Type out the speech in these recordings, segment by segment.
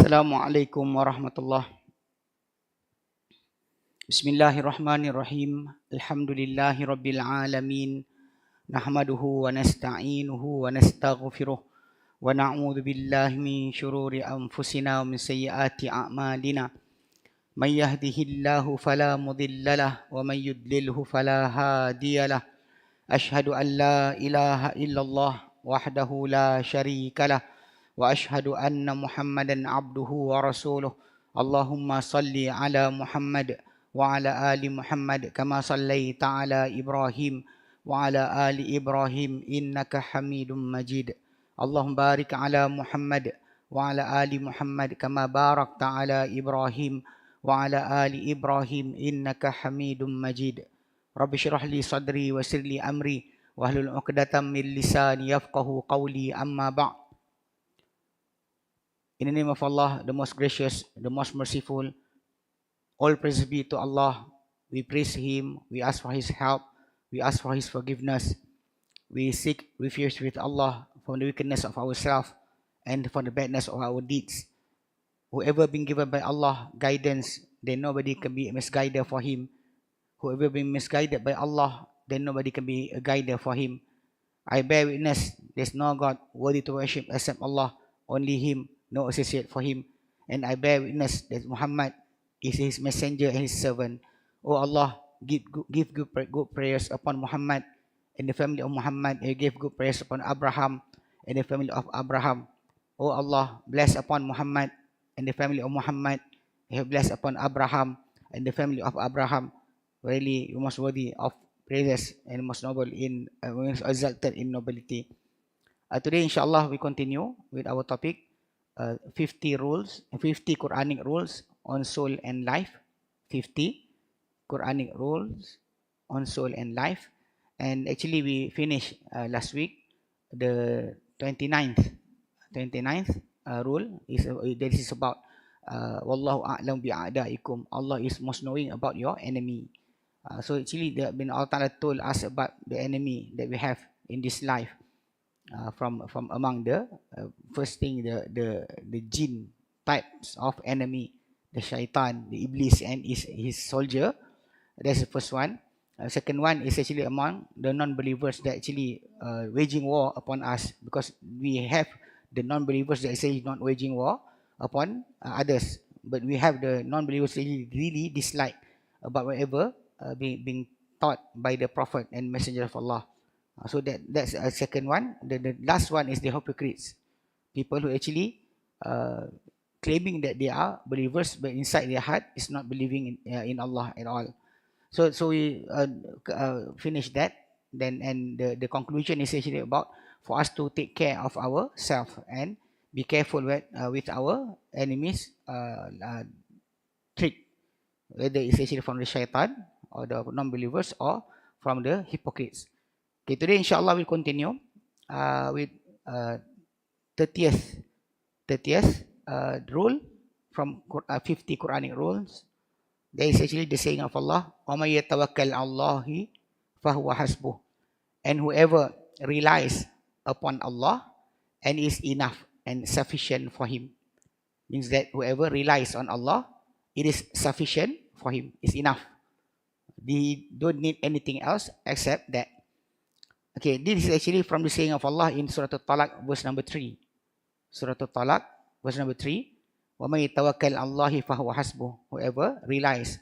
Assalamualaikum warahmatullahi. Bismillahirrahmanirrahim. Alhamdulillahi rabbil alamin. Nahmaduhu wa nasta'inuhu wa nastaghfiruh. Wa na'udzu billahi min syururi anfusina wa min sayyiati a'malina. May yahdihillahu fala mudhillalah wa may yudlilhu fala hadiyalah. Ashhadu an la ilaha illallah wahdahu la syarikalah. وأشهد أن محمدا عبده ورسوله اللهم صل على محمد وعلى آل محمد كما صليت على إبراهيم وعلى آل إبراهيم إنك حميد مجيد اللهم بارك على محمد وعلى آل محمد كما باركت على إبراهيم وعلى آل إبراهيم إنك حميد مجيد رب اشرح لي صدري ويسر لي أمري واحلل عقدة من لساني يفقهوا قولي أما بعد. In the name of Allah, the most gracious, the most merciful, all praise be to Allah. We praise Him, we ask for His help, we ask for His forgiveness. We seek refuge with Allah from the wickedness of ourselves and from the badness of our deeds. Whoever been given by Allah guidance, then nobody can be a misguider for him. Whoever been misguided by Allah, then nobody can be a guider for him. I bear witness, there's no God worthy to worship except Allah, only Him, no associate for Him. And I bear witness that Muhammad is His messenger and His servant. O Allah, give good prayers upon Muhammad and the family of Muhammad. You give good prayers upon Abraham and the family of Abraham. O Allah, bless upon Muhammad and the family of Muhammad. You bless upon Abraham and the family of Abraham. Really, you most worthy of praises and most noble in most exalted in nobility. Today, inshallah, we continue with our topic. 50 Quranic rules on soul and life. 50 Quranic rules on soul and life. And actually we finished last week the 29th rule is that is about Wallahu a'lam bi'a'daikum. Allah is most knowing about your enemy. So actually Allah Ta'ala told us about the enemy that we have in this life. From among the first thing the jinn types of enemy, the shaitan, the iblis and his soldier. That's the first one. Second one is actually among the non-believers that actually waging war upon us, because we have the non-believers that say not waging war upon others, but we have the non-believers that really dislike about whatever being taught by the Prophet and Messenger of Allah. So that's a second one. The last one is the hypocrites, people who actually claiming that they are believers, but inside their heart is not believing in Allah at all. So we finish that. Then and the conclusion is actually about for us to take care of ourselves and be careful with our enemies trick, whether it's actually from the shaitan or the non-believers or from the hypocrites. Okay, today inshallah we'll continue with 30th rule from 50 Quranic rules. There is actually the saying of Allah, وَمَن يَتَوَكَّلْ عَلَى فَهُوَ حَسْبُهُ. And whoever relies upon Allah and is enough and sufficient for him. Means that whoever relies on Allah, it is sufficient for him, is enough. They don't need anything else except that. Okay, this is actually from the saying of Allah in Surah Al-Talaq, verse number 3. Surah Al-Talaq, verse number 3. وَمَن يَتَوَكَّلْ عَلَى فَهُوَ حَسْبُهُ. Whoever relies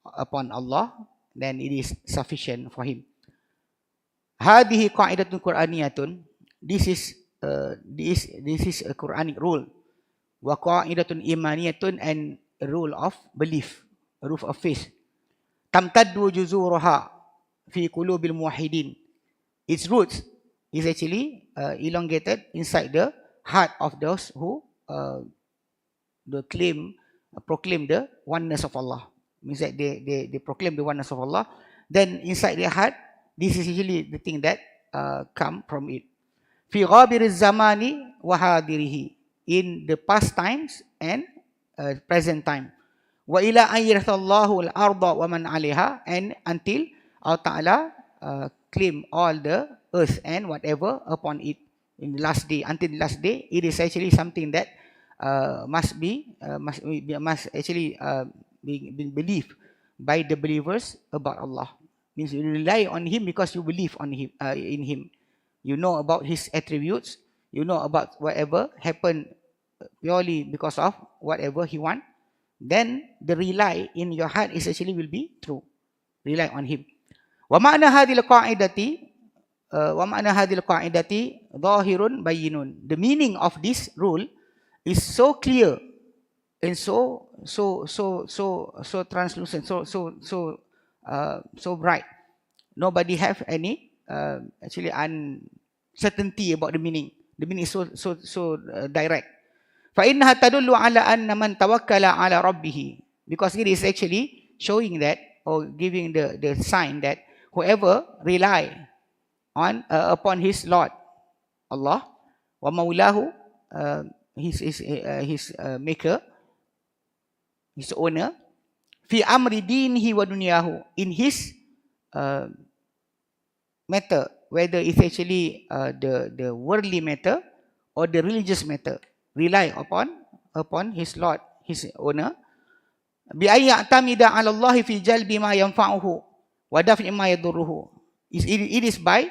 upon Allah, then it is sufficient for him. هذه قاعدة قرآنية. This is a Quranic rule. وقاعدة إيمانية, and a rule of belief, a rule of faith. تمتد جذورها في قلوب الموحدين. Its roots is actually elongated inside the heart of those who proclaim the oneness of Allah. Means that they proclaim the oneness of Allah. Then inside their heart, this is usually the thing that come from it. في غابر الزمان وحاضره. In the past times and present time. وإلى أن يرث الله الأرض ومن عليها. And until Allah Ta'ala claim all the earth and whatever upon it in the last day. Until the last day, it is actually something that must actually be believed by the believers about Allah. Means you rely on Him because you believe on Him, in Him. You know about His attributes. You know about whatever happened purely because of whatever He want. Then the rely in your heart is actually will be true. Rely on Him. Wa ma'na hadhil qa'idati dhahirun bayyinun. The meaning of this rule is so clear and so translucent, so bright. Nobody have any actually uncertainty about the meaning. The meaning is so direct. فَإِنَّهَا تَدُلُّ عَلَىٰ أَنَّ مَنْ تَوَكَّلَ عَلَىٰ رَبِّهِ. Because it is actually showing that, or giving the sign that whoever rely on upon his Lord, Allah, wa maulahu, his maker, his owner, fi amri dinihi wa dunyahu, in his matter, whether it's actually the worldly matter or the religious matter, rely upon his Lord, his owner, bi ayya'tamida 'ala Allah fi jalbi ma yanfa'uhu wa daf'i ma yadurruhu. It is by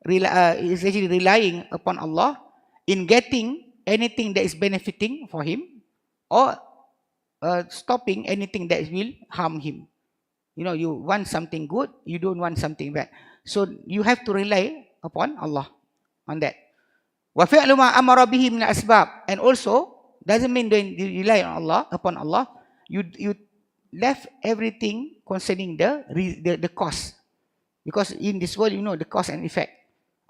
is actually relying upon Allah in getting anything that is benefiting for him, or stopping anything that will harm him. You know, you want something good, you don't want something bad. So you have to rely upon Allah on that. Wa fi'lu ma amara bihi min asbab. And also doesn't mean that you rely on Allah, upon Allah, you left everything concerning the cause. Because in this world, you know, the cause and effect.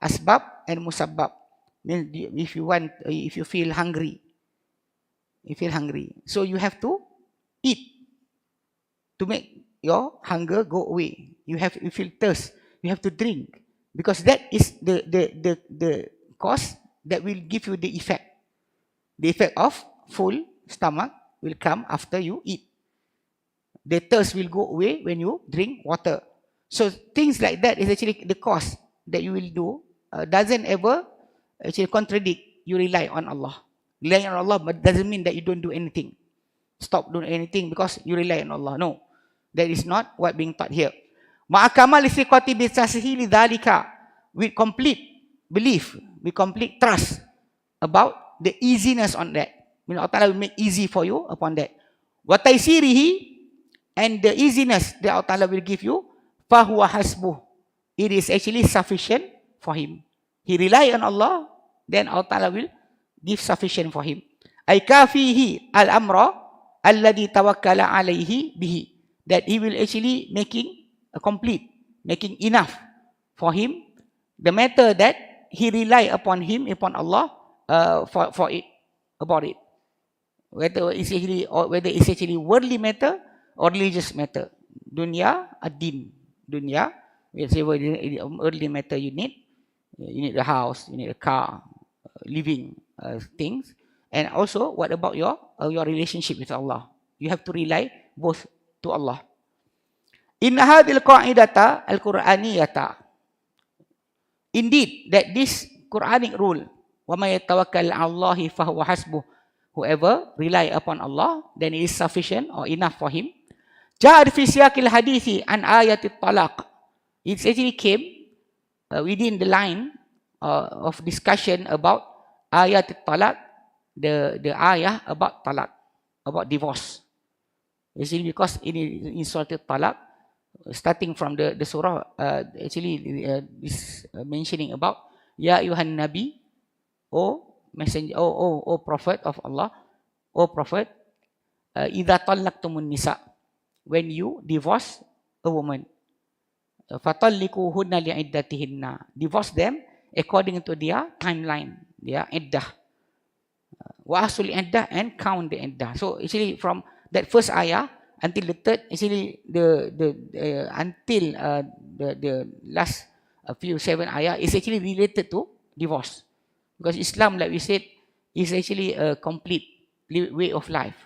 Asbab and musabbab. If you feel hungry, so you have to eat to make your hunger go away. You feel thirst, you have to drink, because that is the cause that will give you the effect. The effect of full stomach will come after you eat. The thirst will go away when you drink water. So things like that is actually the cause that you will do. Doesn't ever actually contradict you rely on Allah. Rely on Allah, but doesn't mean that you don't do anything. Stop doing anything because you rely on Allah. No, that is not what being taught here. Ma'akamal istiqati bisasihi lidhalika, with complete belief, with complete trust about the easiness on that. Allah Ta'ala will make easy for you upon that. Wa taysirihi, and the easiness that Allah Ta'ala will give you, fahuwa hasbuh, it is actually sufficient for him. He rely on Allah, then Allah Ta'ala will give sufficient for him. Ay kafihi al-amra alladhi tawakkala alayhi bihi, that he will actually making a complete, making enough for him, the matter that he rely upon him, upon Allah, for it, about it. Whether it's actually worldly matter or religious matter. Dunya, ad-din. Dunya, whatever worldly matter you need a house, you need a car, living things. And also, what about your relationship with Allah? You have to rely both to Allah. Inna hadhil qa'idata al-Qur'aniyyah. Indeed, that this Quranic rule, wa may yatawakkal 'ala Allahi fahuwa hasbuh, whoever rely upon Allah, then it is sufficient or enough for him. Ja'ad fi siyaqil hadithi an ayatit talaq. It actually came within the line of discussion about ayatit talaq, the ayah about talaq, about divorce. Actually, because in Surah Talaq, starting from the surah, is mentioning about Ya Ayuhan Nabi, O messenger, O prophet of Allah, O prophet, idza talaqtumun nisa, when you divorce a woman, fatalliquhunna li'iddatihinna, divorce them according to their timeline, their iddah. Wa asul iddah, and count the iddah. So actually from that first ayah until the third, actually until the last few 7 ayah is actually related to divorce. Because Islam, like we said, is actually a complete way of life.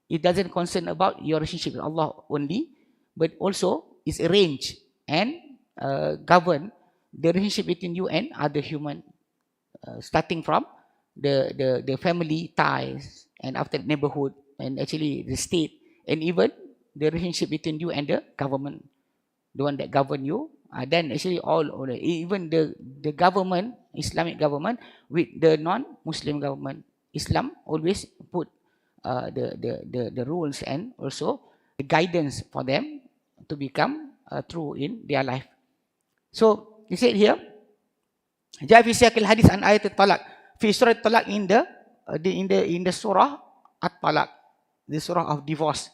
It doesn't concern about your relationship with Allah only, but also is arranged and govern the relationship between you and other human, starting from the family ties, and after neighborhood, and actually the state, and even the relationship between you and the government, the one that govern you. Then actually even the government, Islamic government, with the non-Muslim government, Islam always put the rules and also the guidance for them to become true in their life. So he said here, جاء في سياق الحديث عن آية الطلاق في سورة الطلاق in the surah At-Talaq, the surah of divorce.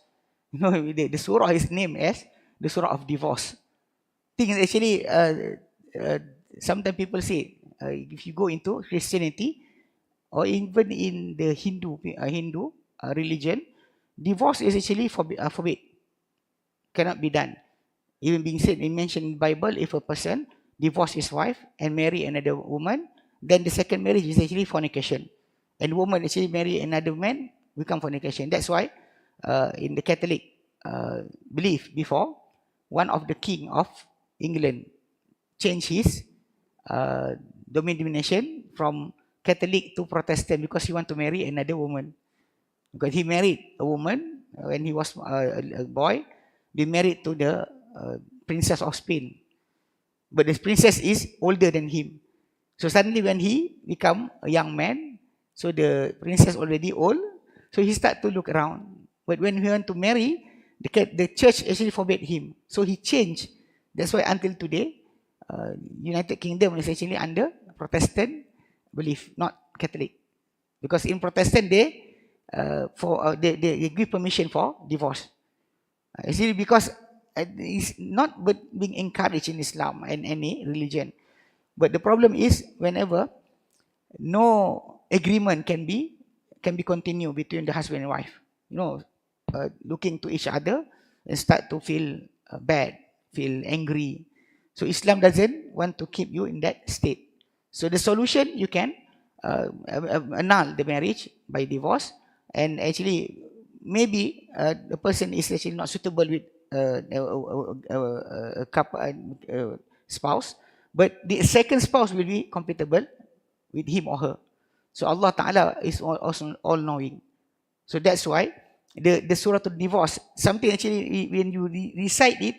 You know, the surah is named as the surah of divorce. Thing is actually, sometimes people say, if you go into Christianity or even in the Hindu religion, divorce is actually forbid, cannot be done. Even being said, mentioned in the Bible, if a person divorce his wife and marry another woman, then the second marriage is actually fornication. And woman actually marry another man, become fornication. That's why in the Catholic belief before, one of the king of England changed his domination from Catholic to Protestant because he want to marry another woman. Because he married a woman when he was a boy, they married to the princess of Spain. But the princess is older than him. So suddenly when he become a young man, so the princess already old, so he start to look around. But when he want to marry, the church actually forbade him. So he changed. That's why until today, United Kingdom is actually under Protestant belief, not Catholic. Because in Protestant, they give permission for divorce. Actually, because it's not being encouraged in Islam and any religion. But the problem is whenever no agreement can be continued between the husband and wife. You know, looking to each other and start to feel bad, feel angry. So Islam doesn't want to keep you in that state. So the solution, you can annul the marriage by divorce, and actually maybe the person is actually not suitable with a couple, spouse, but the second spouse will be compatible with him or her. So Allah Ta'ala is also all-knowing. So that's why the surah to divorce, something actually when you recite it,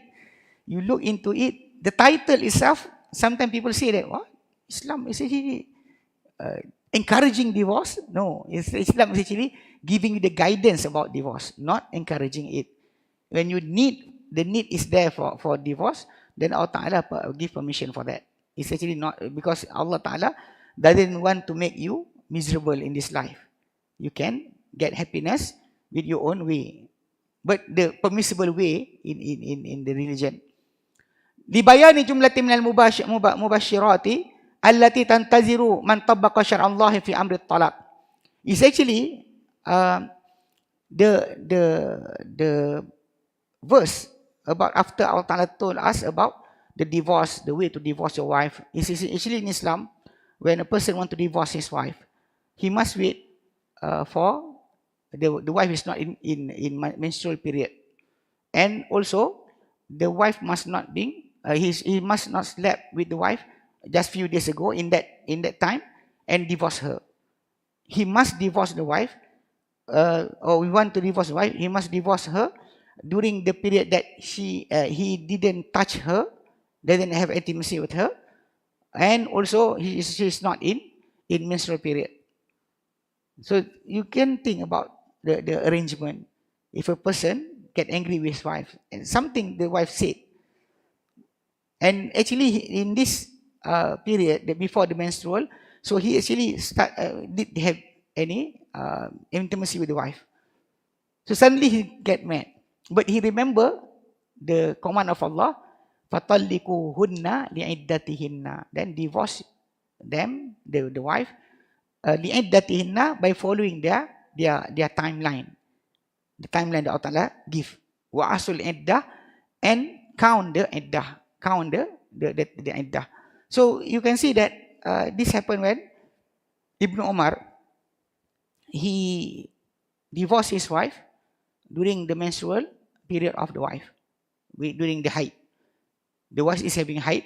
you look into it, the title itself, sometimes people say that, what? Islam is actually encouraging divorce? No, Islam is actually giving you the guidance about divorce, not encouraging it. When you the need is there for divorce, then Allah Ta'ala give permission for that. It's actually not, because Allah Ta'ala doesn't want to make you miserable in this life. You can get happiness with your own way, but the permissible way in the religion. لبيان جملة من المبشرات التي تنتظر من طبق شرع الله في أمر الطلاق. It's actually the verse about after Allah Ta'ala told us about the divorce, the way to divorce your wife. It's actually in Islam, when a person wants to divorce his wife, he must wait for the wife is not in menstrual period, and also the wife must not be he must not slept with the wife just few days ago in that time and divorce her. He must divorce the wife, or we want to divorce the wife, he must divorce her during the period that he didn't touch her, didn't have intimacy with her, and also she's not in menstrual period. So you can think about the arrangement. If a person get angry with his wife and something the wife said, and actually in this period before the menstrual, so he actually did have any intimacy with the wife. So suddenly he get mad, but he remember the command of Allah, fatalliquhunna li'iddatihinna, then divorce them, the wife, li'iddatihinna, by following their timeline, the timeline that Allah Ta'ala give. Wa asul iddah, and count the iddah, count the iddah. So you can see that this happened when Ibn Umar, he divorced his wife during the menstrual period of the wife, during the height. The wife is having height,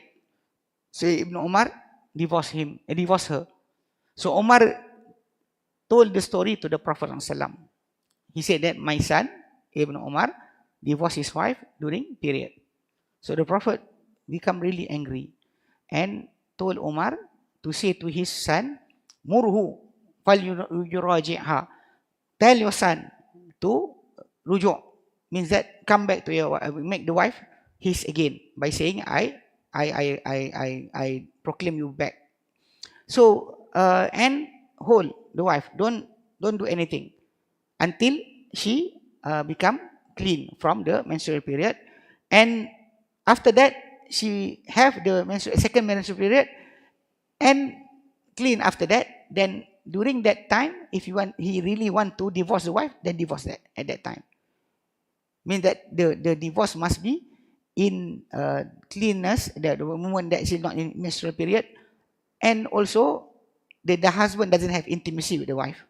so Ibn Umar divorced her. So Umar told the story to the Prophet ﷺ. He said that my son, Ibn Umar, divorced his wife during period. So the Prophet become really angry and told Umar to say to his son, Murhu fal yuraji'ha. Tell your son to rujuk. Means that come back to your wife, make the wife his again by saying I proclaim you back. So and hold the wife. Don't do anything until she become clean from the menstrual period, and after that she have the second menstrual period and clean after that. Then during that time, if he really want to divorce the wife, then divorce that at that time. Means that the divorce must be in cleanness, the moment that she's not in menstrual period, and also the husband doesn't have intimacy with the wife.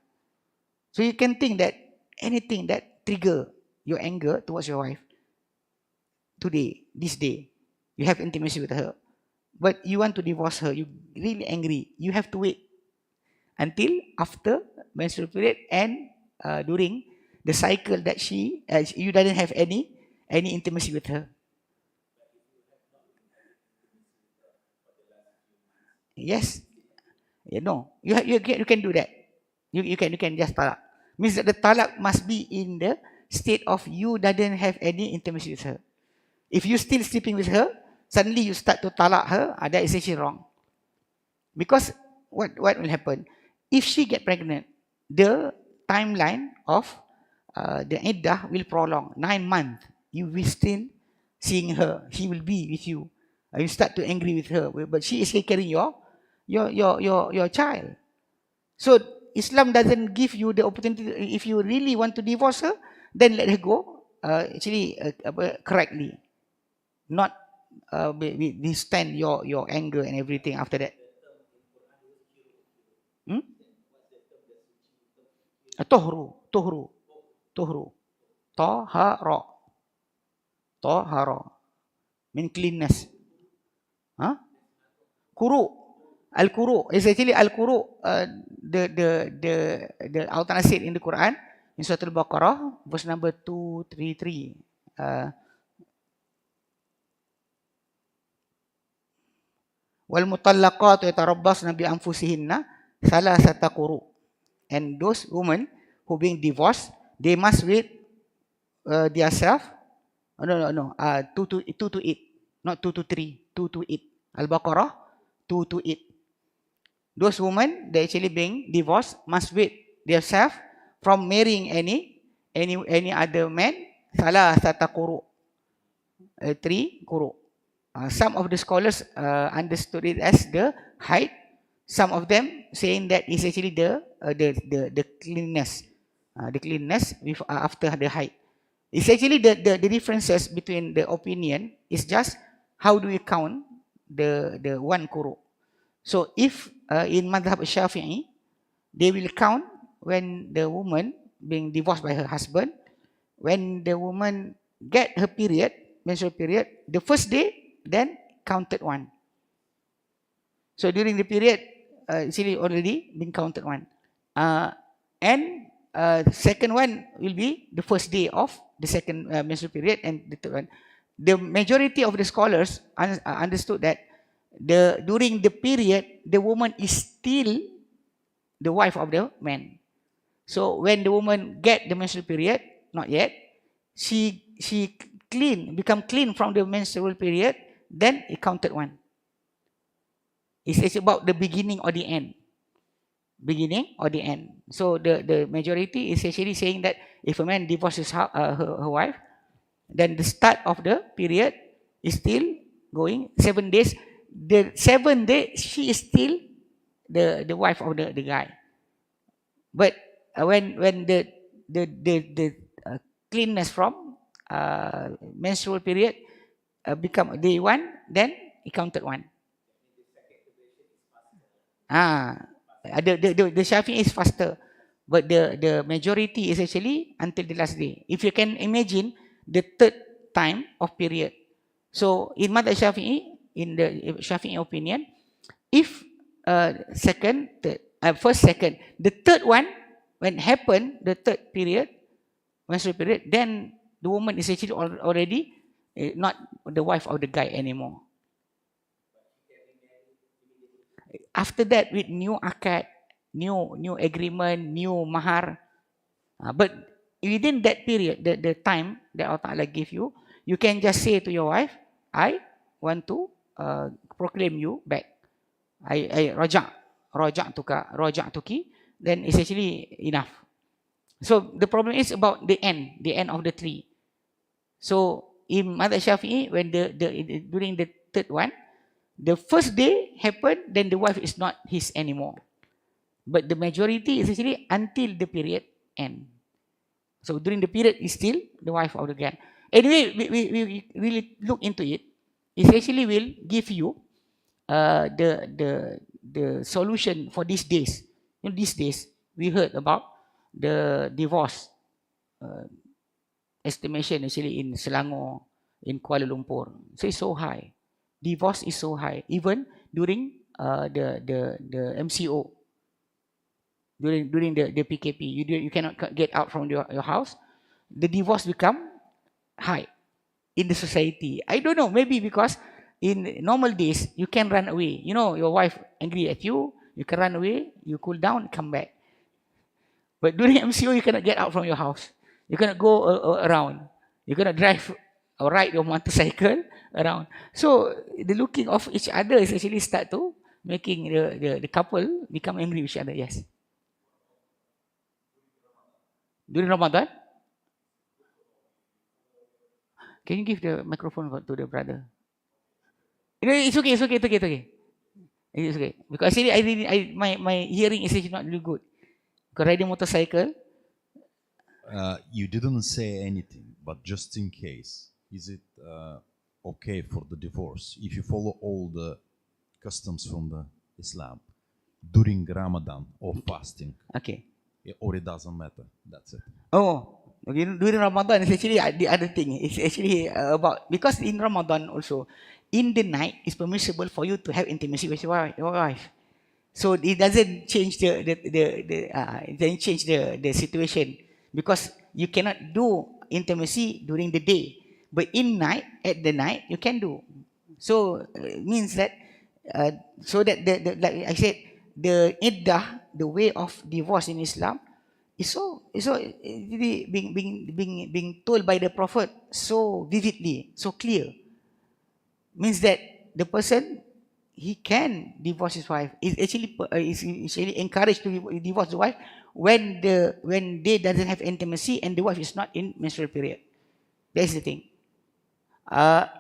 So you can think that anything that trigger your anger towards your wife, today, this day, you have intimacy with her, but you want to divorce her, you really angry, you have to wait until after menstrual period and during the cycle that you doesn't have any intimacy with her. Yes, no, you can do that. You can just talak. Means that the talak must be in the state of you doesn't have any intimacy with her. If you still sleeping with her, suddenly you start to talak her, that is actually wrong. Because what will happen? If she get pregnant, the timeline of the iddah will prolong 9 months. You will still seeing her. She will be with you. You start to angry with her, but she is carrying your child. So Islam doesn't give you the opportunity. If you really want to divorce her, then let her go. Correctly, not withstand your anger and everything after that. Tohru, tahara, mean cleanness. Kuru, al-kuru is actually al-kuru. The alternate in the Quran in Surah Al-Baqarah, verse number 233. Wal mutallaqatu yatarabbasna bi anfusihinna thalathata quru. And those women who being divorced, they must wait themselves. No. 2 to 8, not 2 to 3. 2 to 8. Al-Baqarah 2 to 8. Those women that actually being divorced must wait themselves from marrying any other man. Thalathata quru. 3 quru. Some of the scholars understood it as the height. Some of them saying that is actually the cleanness, the cleanness after the height. It's actually the differences between the opinion is just how do we count the one quru. So if in Madhab Shafi'i, they will count when the woman being divorced by her husband, when the woman get her period, menstrual period, the first day, then counted one. So during the period, actually already been counted one. And second one will be the first day of the second menstrual period, and the third one. The majority of the scholars understood that during the period, the woman is still the wife of the man. So when the woman get the menstrual period, not yet, she become clean from the menstrual period, then it counted one. It's about the beginning or the end. Beginning or the end. So the majority is actually saying that if a man divorces her wife, then the start of the period is still going 7 days. The 7th day, she is still the wife of the guy. But when the cleanness from menstrual period become day 1, then it counted 1. The Shafi'i is faster, but the majority is actually until the last day. If you can imagine the third time of period. So in Madhab Shafi'i, in the Shafi'i opinion, if first, second, the third one when happen the third period, menstrual period, then the woman is actually already not the wife of the guy anymore. After that, with new akad, new agreement, new mahar, but within that period, the time that Allah Ta'ala give you, you can just say to your wife, I want to proclaim you back. I raja'tuki, then it's actually enough. So the problem is about the end of the tree. So in Madhab Syafi'i, when during the third one, the first day happened, then the wife is not his anymore. But the majority is actually until the period end. So during the period is still the wife of the guy. Anyway, we really look into it. It actually will give you the solution for these days. In these days, we heard about the divorce estimation actually in Selangor, in Kuala Lumpur. So it's so high. Divorce is so high. Even during the MCO, during the PKP, you cannot get out from your house. The divorce become high in the society. I don't know, maybe because in normal days, you can run away. You know, your wife angry at you, you can run away, you cool down, come back. But during MCO, you cannot get out from your house. You cannot go around. You cannot drive or ride your motorcycle around. So the looking of each other is actually start to making the couple become angry with each other. Yes. During Ramadan? Can you give the microphone to the brother? It's okay. It's okay. Because actually, my hearing is actually not really good. Because riding motorcycle. You didn't say anything, but just in case, is it okay for the divorce if you follow all the customs from the Islam during Ramadan or fasting? Okay. Or it doesn't matter. That's it. Oh, during Ramadan is actually the other thing. It's actually about, because in Ramadan also, in the night it's permissible for you to have intimacy with your wife. So it doesn't change the situation, because you cannot do intimacy during the day, but at the night you can do. So it means that so that like I said, the iddah, the way of divorce in Islam, is so really being told by the Prophet so vividly, so clear. Means that the person, he can divorce his wife. Is actually encouraged to divorce the wife when they doesn't have intimacy and the wife is not in menstrual period. That's the thing.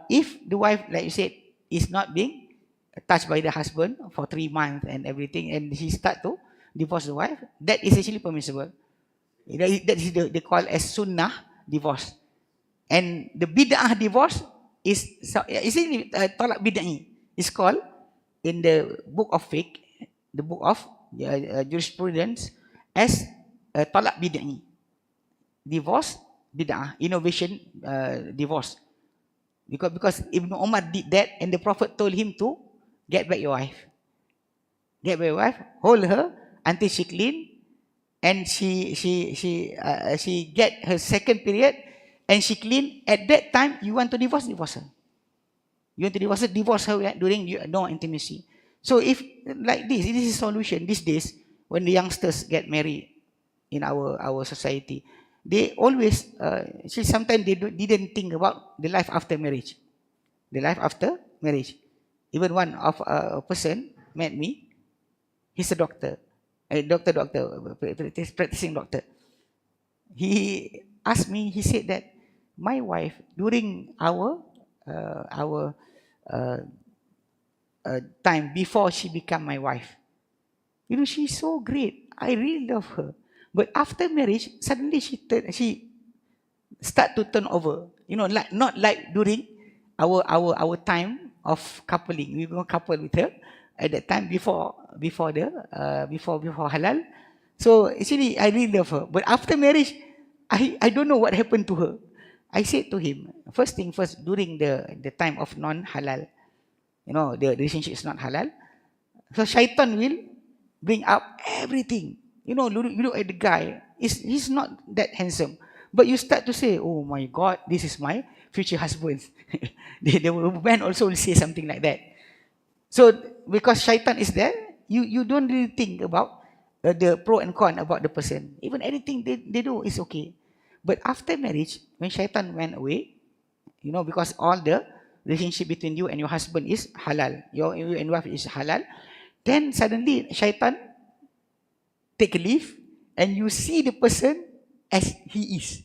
If the wife, like you said, is not being touched by the husband for 3 months and everything, and he start to divorce the wife, that is actually permissible. That is they call as sunnah divorce. And the bid'ah divorce is talak bid'ah. It's called in the book of fiqh, the book of jurisprudence, as talak bid'ah. Divorce bid'ah, innovation divorce. Because Ibn Umar did that, and the Prophet told him to get back your wife. Get back your wife, hold her until she clean, and she get her second period, and she clean. At that time, you want to divorce her. You want to divorce her during no intimacy. So if like this is a solution these days when the youngsters get married in our society. They always, sometimes they didn't think about the life after marriage. The life after marriage. Even one of a person met me. He's a doctor. Practicing doctor. He asked me, he said that my wife, during our time before she became my wife, she's so great. I really love her. But after marriage, suddenly she start to turn over. Not like during our time of coupling. We go couple with her at that time before halal. So actually, I really love her. But after marriage, I don't know what happened to her. I said to him, first thing first, during the time of non-halal, the relationship is not halal. So shaitan will bring up everything. You know, you look at the guy, he's not that handsome. But you start to say, oh my God, this is my future husband. The man also will say something like that. So, because shaitan is there, you don't really think about the pro and con about the person. Even anything they do is okay. But after marriage, when shaitan went away, you know, because all the relationship between you and your husband is halal, you and wife is halal, then suddenly shaitan take a leave and you see the person as he is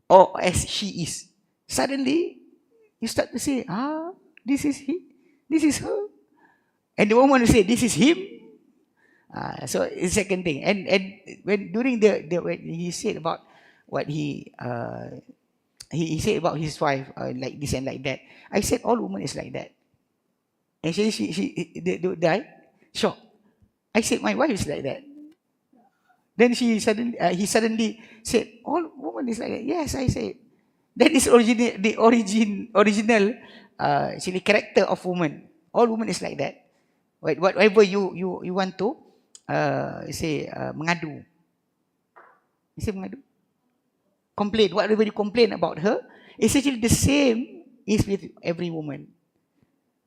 or as she is. Suddenly, you start to say, this is he, this is her. And the woman will say, this is him. So it's second thing. And when during when he said about what he said about his wife, like this and like that, I said all women is like that. And they die shocked. I said my wife is like that. Then he suddenly said, all women is like that. Yes, I said. That is original actually character of woman. All women is like that. Whatever you want to mengadu. You say mengadu? Complain. Whatever you complain about her, it's actually the same is with every woman.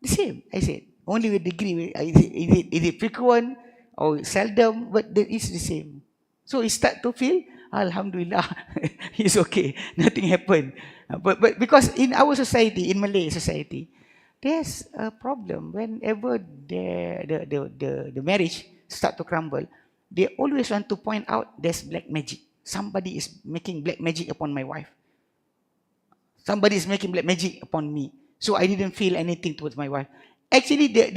The same, I said. Only with degree. Is it frequent or seldom? But it's the same. So you start to feel, Alhamdulillah, it's okay. Nothing happened. But because in our society, in Malay society, there's a problem. Whenever the marriage start to crumble, they always want to point out there's black magic. Somebody is making black magic upon my wife. Somebody is making black magic upon me. So I didn't feel anything towards my wife. Actually, they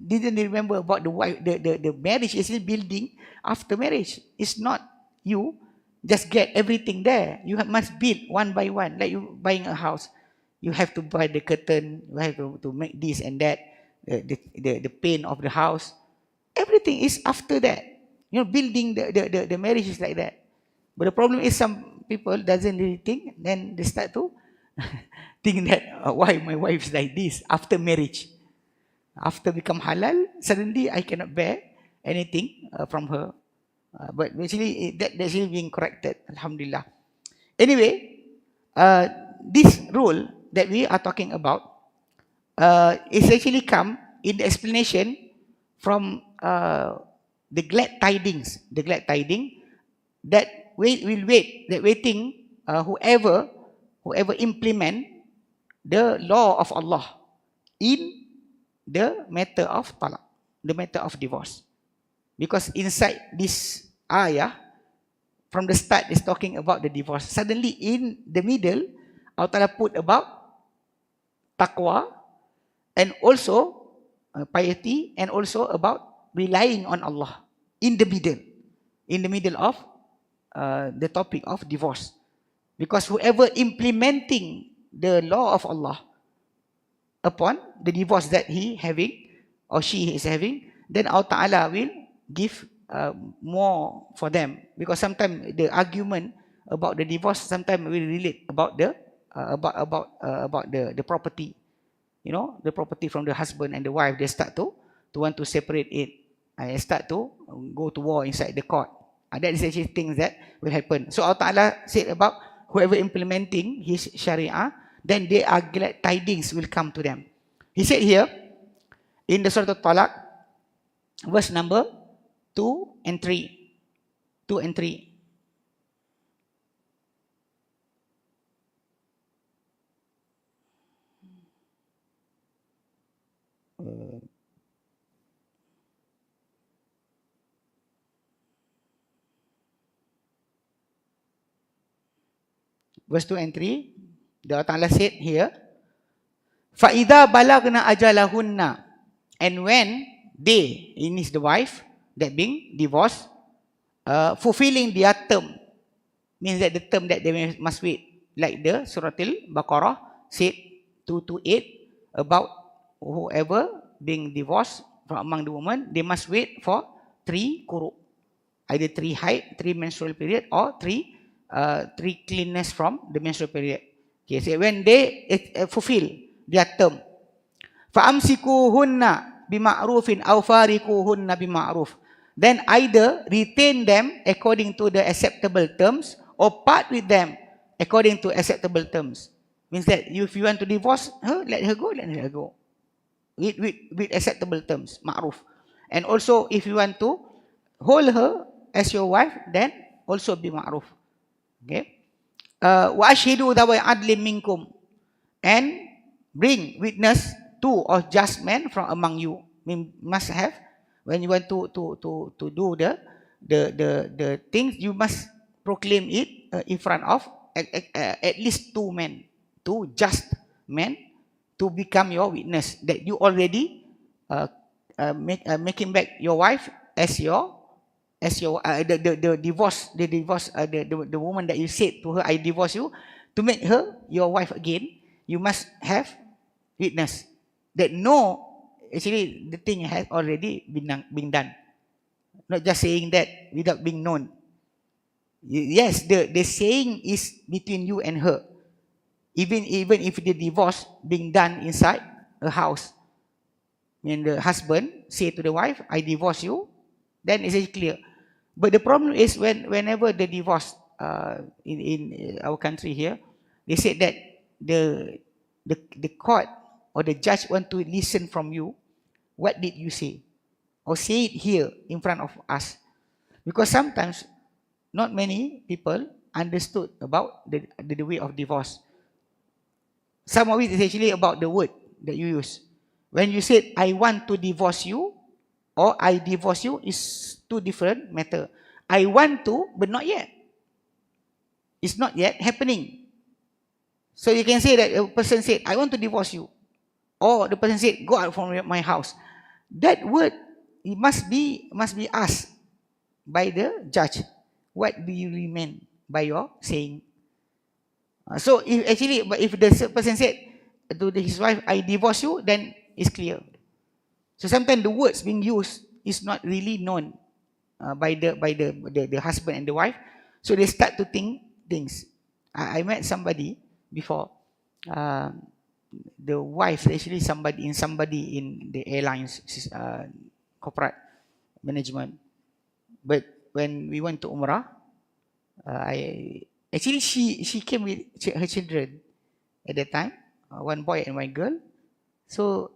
didn't remember about the wife. The marriage is still building after marriage. It's not you just get everything there. You must build one by one. Like you buying a house, you have to buy the curtain. You have to make this and that. The paint of the house. Everything is after that. You know, building the marriage is like that. But the problem is some people doesn't really think. Then they start to think that why my wife is like this after marriage. After become halal, suddenly I cannot bear anything from her. But actually, that's actually being corrected. Alhamdulillah. Anyway, this rule that we are talking about is actually come in the explanation from the glad tidings. The glad tiding that waiting whoever implement the law of Allah in the matter of talaq, the matter of divorce. Because inside this ayah, from the start is talking about the divorce. Suddenly in the middle, Allah Ta'ala put about taqwa and also piety and also about relying on Allah in the middle of the topic of divorce. Because whoever implementing the law of Allah upon the divorce that he having or she is having, then Allah Ta'ala will give more for them. Because sometimes the argument about the divorce sometimes will relate about the property. You know, the property from the husband and the wife, they start to want to separate it and start to go to war inside the court. That is actually things that will happen. So Allah Ta'ala said about whoever implementing his Sharia, then they are glad tidings will come to them. He said here in the Surah Al-Talaq, verse number 2 and 3. 2 and 3. Verse 2 and 3, the Allah Ta'ala said here, فَإِذَا بَلَغْنَا أَجَلَهُنَّ, and when they, in is the wife that being divorced, fulfilling their term, means that the term that they must wait, like the Surah Al-Baqarah said 2 to 8 about whoever being divorced from among the women, they must wait for 3 quru, either 3 haid, 3 menstrual period, or 3 cleanness from the menstrual period. Okay, so when they fulfill their term, فَأَمْسِكُوهُنَّ بِمَعْرُوفٍ أَوْ فَارِقُوهُنَّ بِمَعْرُوفٍ, then either retain them according to the acceptable terms or part with them according to acceptable terms. Means that if you want to divorce her, let her go. With acceptable terms, ma'ruf. And also, if you want to hold her as your wife, then also be ma'ruf. Okay. Wa ashhidu dhawi adlin minkum, and bring witness two or just men from among you. Mean must have, when you want to do the things, you must proclaim it in front of at least two men, two just men, to become your witness that you already making back your wife as your the woman that you said to her, I divorce you, to make her your wife again. You must have witness that no, actually the thing has already been done. Not just saying that without being known. Yes, the saying is between you and her. Even if the divorce being done inside a house, when the husband say to the wife, I divorce you, then it's clear. But the problem is whenever the divorce in our country here, they said that the court or the judge want to listen from you. What did you say? Or say it here in front of us. Because sometimes not many people understood about the way of divorce. Some of it is actually about the word that you use. When you said, I want to divorce you, or I divorce you, is two different matter. I want to, but not yet. It's not yet happening. So you can say that a person said, I want to divorce you. Or the person said, go out from my house. That word, it must be asked by the judge. What do you mean by your saying? So if the person said to his wife, I divorce you, then it's clear. So sometimes the words being used is not really known by the husband and the wife. So they start to think things. I met somebody before. The wife actually somebody in the airlines corporate management. But when we went to Umrah, she came with her children at that time, one boy and one girl. So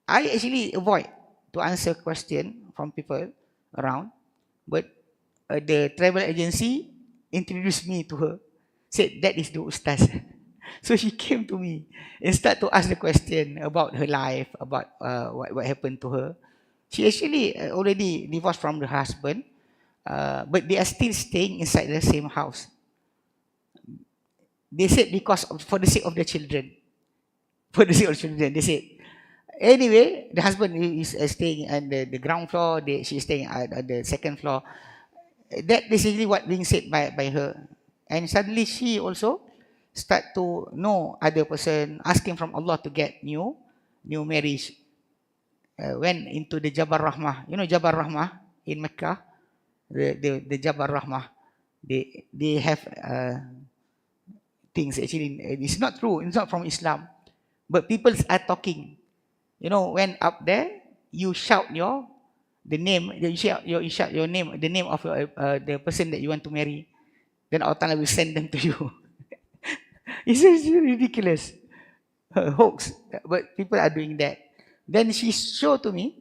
I actually avoid to answer question from people around, but the travel agency introduced me to her, said that is the Ustaz. So she came to me and start to ask the question about her life, about what happened to her. She actually already divorced from the husband, but they are still staying inside the same house. They said for the sake of the children. For the sake of the children, they said. Anyway, the husband is staying on the ground floor, she's staying at the second floor. That is basically what being said by her. And suddenly she also start to know other person, asking from Allah to get new marriage. Went into the Jabal Rahmah. You know Jabal Rahmah in Mecca? The Jabal Rahmah. They have things actually, it's not true, it's not from Islam. But people are talking. You know, when up there, you shout the name of the person that you want to marry. Then Allah Ta'ala will send them to you. It's ridiculous. Hoax. But people are doing that. Then she showed to me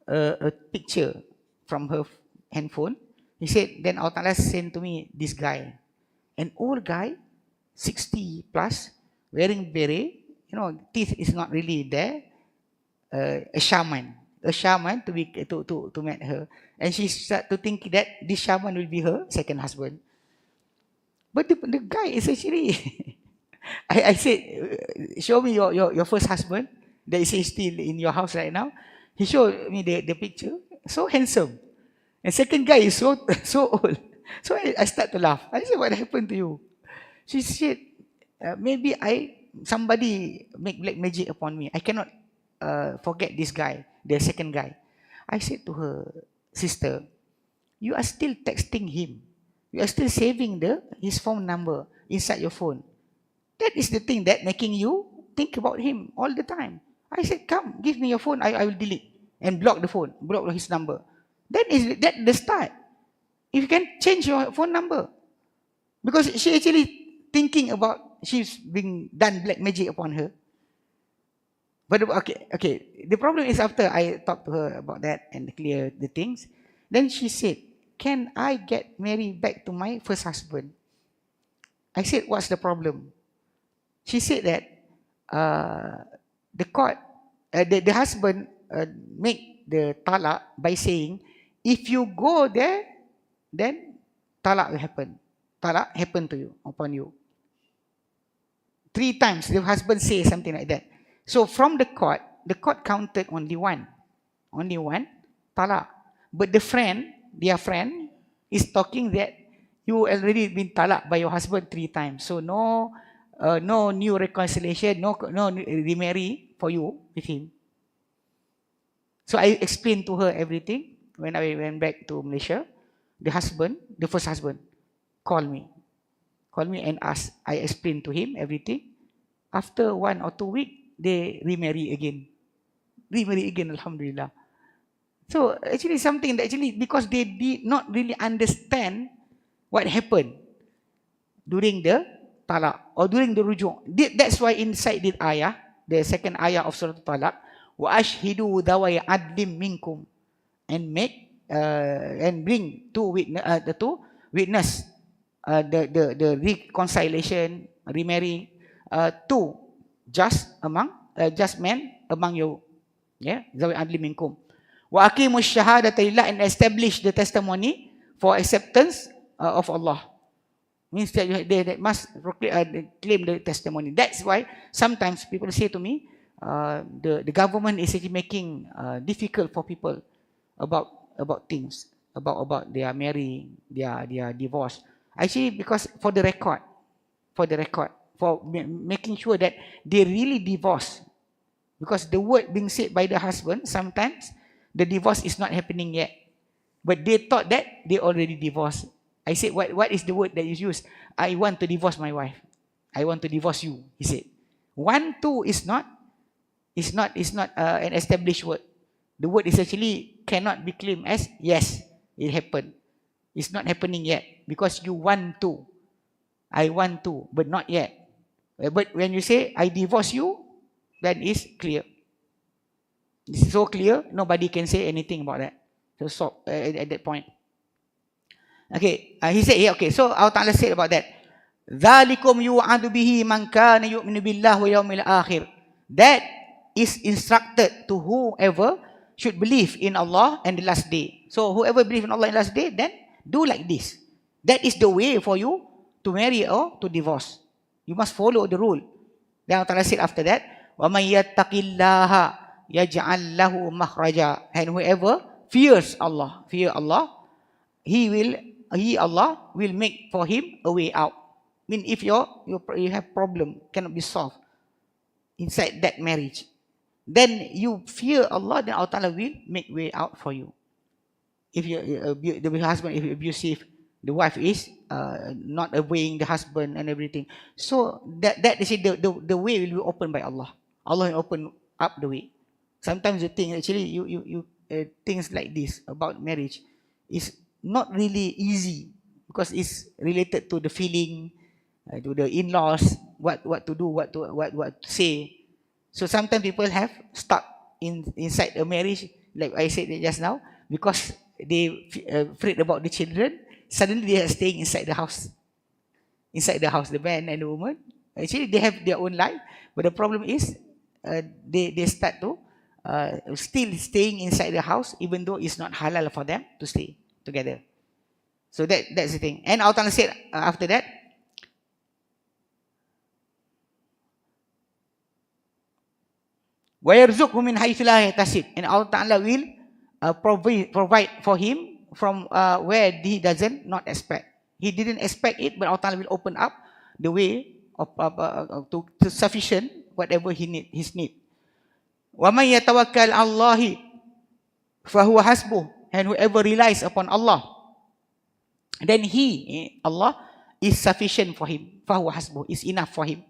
a picture from her handphone. He said, then Allah Ta'ala sent to me this guy. An old guy, 60 plus, wearing beret. You know, teeth is not really there. A shaman to meet her, and she start to think that this shaman will be her second husband. But the guy is actually, I said, show me your first husband that is still in your house right now. He showed me the picture, so handsome, and second guy is so old. So I start to laugh. I said, what happened to you? She said, maybe somebody make black magic upon me. I cannot forget this guy, the second guy. I said to her, sister, you are still texting him. You are still saving his phone number inside your phone. That is the thing that making you think about him all the time. I said, come, give me your phone. I will delete and block the phone, block his number. Then is that the start. If you can change your phone number. Because she actually thinking about she's being done black magic upon her. But okay. The problem is after I talked to her about that and clear the things, then she said, can I get married back to my first husband? I said, what's the problem? She said that the court, the husband make the talak by saying, if you go there, then talak will happen. Talak happen to you, upon you. 3 times the husband says something like that. So from the court counted only one talak. But their friend is talking that you already been talak by your husband 3 times. So no new reconciliation, no remarry for you with him. So I explained to her everything. When I went back to Malaysia, the first husband, called me and asked. I explained to him everything. After 1 or 2 weeks, they remarry again, alhamdulillah. So actually something that because they did not really understand what happened during the talak or during the rujuk. That's why inside the ayah, the second ayah of Surah Talak, wa ashhidu dawai adlim minkum, and make and bring two witness the reconciliation, remarry, two just men among you, zawi adli minkum, wa aqimus syahadata lillah, and establish the testimony for acceptance of Allah. Means that they must claim the testimony. That's why sometimes people say to me, the government is actually making difficult for people about things, about their marrying, their divorce. Actually, because for the record, for making sure that they really divorce. Because the word being said by the husband, sometimes the divorce is not happening yet. But they thought that they already divorced. I said, what is the word that is used? I want to divorce my wife. I want to divorce you, he said. 1, 2 is not an established word. The word is actually cannot be claimed as, yes, it happened. It's not happening yet. Because you want to. I want to, but not yet. But when you say, I divorce you, then it's clear. This is so clear, nobody can say anything about that. So stop at that point. Okay, he said, okay, so Allah Ta'ala said about that. ذَلِكُمْ يُوعَدُ بِهِ مَنْ كَانَ يُؤْمِنُ بِاللَّهِ وَيَوْمِ الْآخِرِ. That is instructed to whoever should believe in Allah and the last day. So whoever believes in Allah and the last day, then do like this. That is the way for you to marry or to divorce. You must follow the rule. Then Allah Ta'ala said after that, وَمَنْ يَتَّقِ اللَّهَ يَجْعَلْ لَهُ مَخْرَجًا. And whoever fears Allah, Allah will make for him a way out. I mean, if you have problem, cannot be solved inside that marriage, then you fear Allah, then Allah Ta'ala will make way out for you. If the husband is abusive, the wife is not obeying the husband and everything. So that is the way will be opened by Allah. Allah will open up the way. Sometimes the thing actually you things like this about marriage is not really easy because it's related to the feeling, to the in-laws, what to do, what to say. So sometimes people have stuck inside a marriage, like I said just now, because they afraid about the children. Suddenly they are staying inside the house. The man and the woman, actually they have their own life, but the problem is they start to still staying inside the house, even though it's not halal for them to stay together. So that's the thing. And Allah said after that, وَيَرْزُقْهُ مِنْ حَيْثُ لَا يَحْتَسِبْ. And Allah Ta'ala will provide for him from where he doesn't not expect. He didn't expect it, but Allah Ta'ala will open up the way of to sufficient whatever his need. وَمَنْ يَتَوَكَّلْ عَلَى اللَّهِ فَهُوَ حَسْبُهُ. And whoever relies upon Allah, then Allah is sufficient for him. فَهُوَ حَسْبُهُ, is enough for him.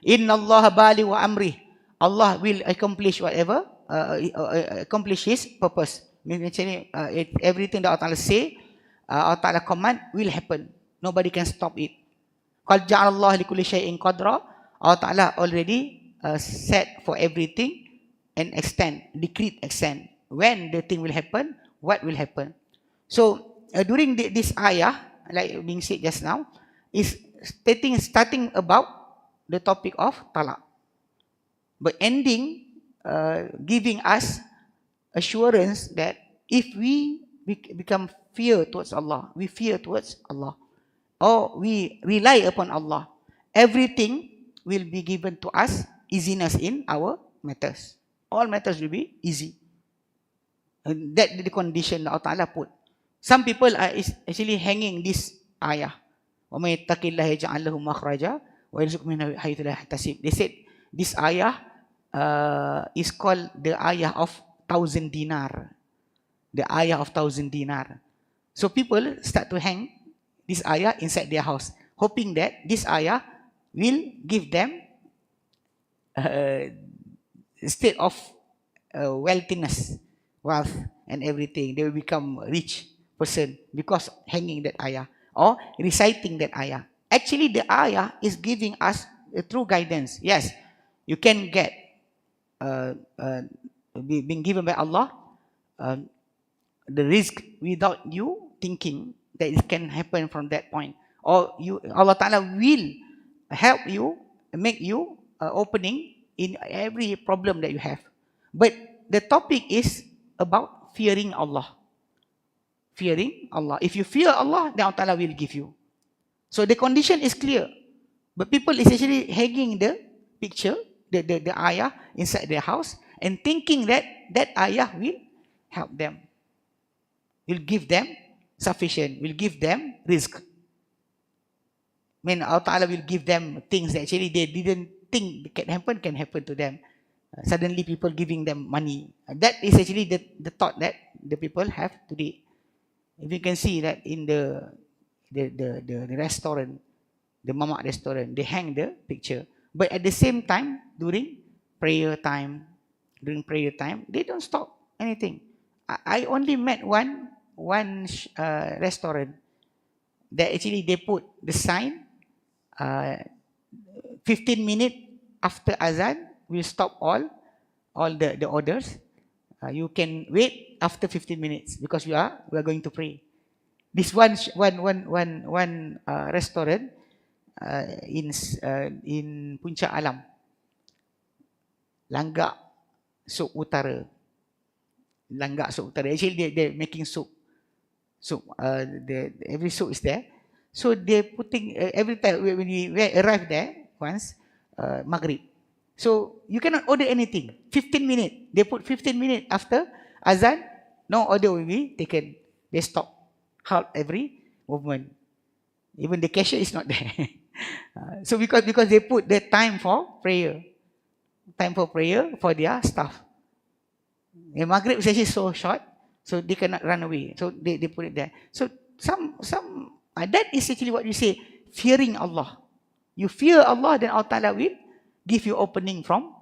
إِنَّ اللَّهَ بَالِغُ أَمْرِهِ. Allah will accomplish whatever, accomplish his purpose. Actually, everything that Allah Ta'ala say, Allah Ta'ala command will happen. Nobody can stop it. Qad ja'alallahu li kulli shay'in qadra. Allah Ta'ala already set for everything an extent, decreed extent. When the thing will happen, what will happen. So during this ayah, like being said just now, is starting about the topic of talaq, but ending giving us assurance that if we become fear towards Allah, we fear towards Allah, or we rely upon Allah, everything will be given to us easiness in our matters. All matters will be easy. And that the condition that Allah Ta'ala put. Some people are actually hanging this ayah. وَمَنْ يَتَّقِ اللَّهَ يَجْعَلْ لَهُ مَخْرَجًا وَيَرْزُقْهُ مِنْ حَيْثُ لَا يَحْتَسِبُ. They said this ayah is called the ayah of 1,000 dinar. The ayah of 1,000 dinar. So people start to hang this ayah inside their house, hoping that this ayah will give them state of wealthiness, wealth and everything. They will become rich person because hanging that ayah or reciting that ayah. Actually, the ayah is giving us a true guidance. Yes, you can get being given by Allah the risk without you thinking that it can happen from that point, or Allah Ta'ala will help you, make you opening in every problem that you have. But the topic is about fearing Allah. Fearing Allah. If you fear Allah, then Allah Ta'ala will give you. So the condition is clear. But people is actually hanging the picture, the ayah inside their house and thinking that that ayah will help them, will give them sufficient, will give them risk. I mean, Allah Ta'ala will give them things that actually they didn't think can happen to them. Suddenly people giving them money. That is actually the thought that the people have today. If you can see that in the restaurant, the mamak restaurant, they hang the picture. But at the same time, during prayer time, they don't stop anything. I only met one restaurant that actually they put the sign 15 minutes after azan will stop all the orders. You can wait after 15 minutes because we are going to pray. This one restaurant in Puncak Alam, Langgak Sup Utara. Actually, they're making soup. Every soup is there. So they're putting every time when we arrive there once Maghrib. So you cannot order anything. 15 minutes. They put 15 minutes after azan. No order will be taken. They stop. Halt every movement. Even the cashier is not there. So because they put the time for prayer for their staff. The Maghrib is actually so short, so they cannot run away. So they put it there. So some that is actually what you say, fearing Allah. You fear Allah, then Allah Ta'ala will give you opening from